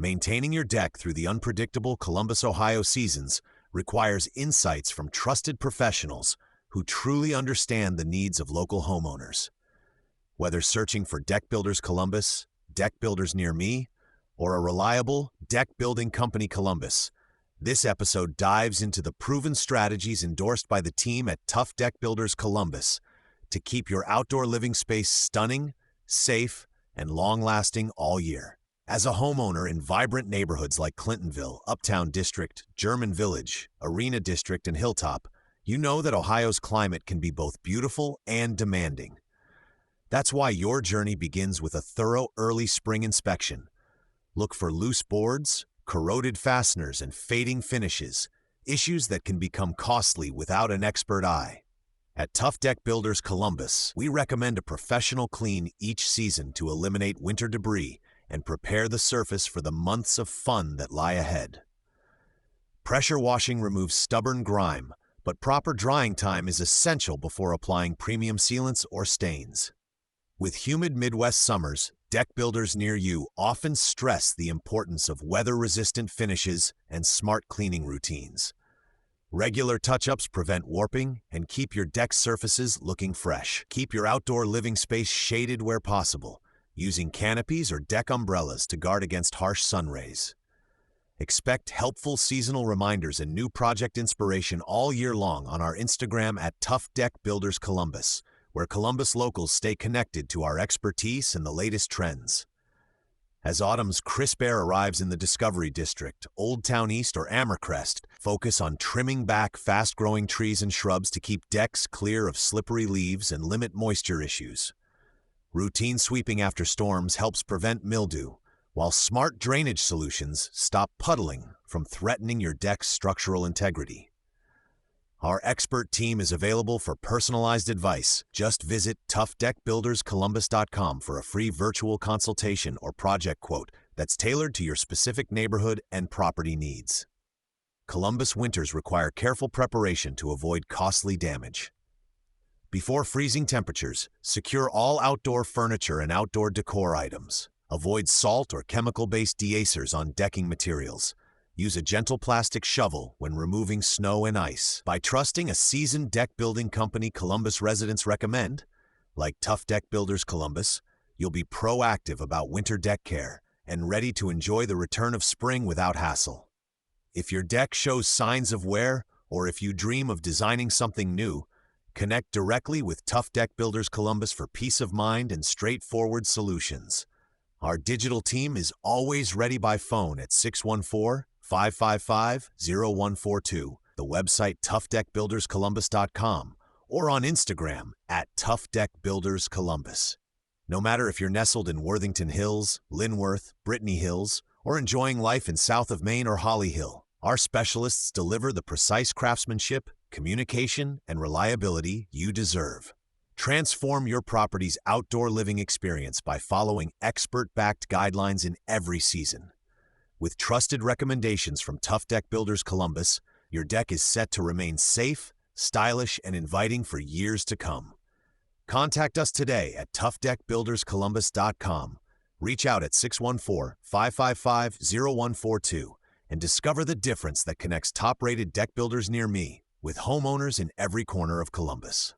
Maintaining your deck through the unpredictable Columbus, Ohio seasons requires insights from trusted professionals who truly understand the needs of local homeowners. Whether searching for Deck Builders Columbus, Deck Builders Near Me, or a reliable deck building company Columbus, this episode dives into the proven strategies endorsed by the team at Tuff Deck Builders Columbus to keep your outdoor living space stunning, safe, and long-lasting all year. As a homeowner in vibrant neighborhoods like Clintonville, Uptown District, German Village, Arena District, and Hilltop, you know that Ohio's climate can be both beautiful and demanding. That's why your journey begins with a thorough early spring inspection. Look for loose boards, corroded fasteners, and fading finishes, issues that can become costly without an expert eye. At Tuff Deck Builders Columbus, we recommend a professional clean each season to eliminate winter debris and prepare the surface for the months of fun that lie ahead. Pressure washing removes stubborn grime, but proper drying time is essential before applying premium sealants or stains. With humid Midwest summers, deck builders near you often stress the importance of weather-resistant finishes and smart cleaning routines. Regular touch-ups prevent warping and keep your deck surfaces looking fresh. Keep your outdoor living space shaded where possible, using canopies or deck umbrellas to guard against harsh sun rays. Expect helpful seasonal reminders and new project inspiration all year long on our Instagram at Tuff Deck Builders Columbus, where Columbus locals stay connected to our expertise and the latest trends. As autumn's crisp air arrives in the Discovery District, Old Town East, or Amhercrest, focus on trimming back fast-growing trees and shrubs to keep decks clear of slippery leaves and limit moisture issues. Routine sweeping after storms helps prevent mildew, while smart drainage solutions stop puddling from threatening your deck's structural integrity. Our expert team is available for personalized advice. Just visit tuffdeckbuilderscolumbus.com for a free virtual consultation or project quote that's tailored to your specific neighborhood and property needs. Columbus winters require careful preparation to avoid costly damage. Before freezing temperatures, secure all outdoor furniture and outdoor decor items. Avoid salt or chemical-based deacers on decking materials. Use a gentle plastic shovel when removing snow and ice. By trusting a seasoned deck building company Columbus residents recommend, like Tuff Deck Builders Columbus, you'll be proactive about winter deck care and ready to enjoy the return of spring without hassle. If your deck shows signs of wear, or if you dream of designing something new, connect directly with Tuff Deck Builders Columbus for peace of mind and straightforward solutions. Our digital team is always ready by phone at 614-555-0142, the website tuffdeckbuilderscolumbus.com, or on Instagram at Tuff Deck Builders Columbus. No matter if you're nestled in Worthington Hills, Linworth, Brittany Hills, or enjoying life in south of Maine or Holly Hill, our specialists deliver the precise craftsmanship, communication, and reliability you deserve. Transform your property's outdoor living experience by following expert-backed guidelines in every season. With trusted recommendations from Tuff Deck Builders Columbus, your deck is set to remain safe, stylish, and inviting for years to come. Contact us today at tuffdeckbuilderscolumbus.com. Reach out at 614-555-0142 and discover the difference that connects top-rated deck builders near me with homeowners in every corner of Columbus.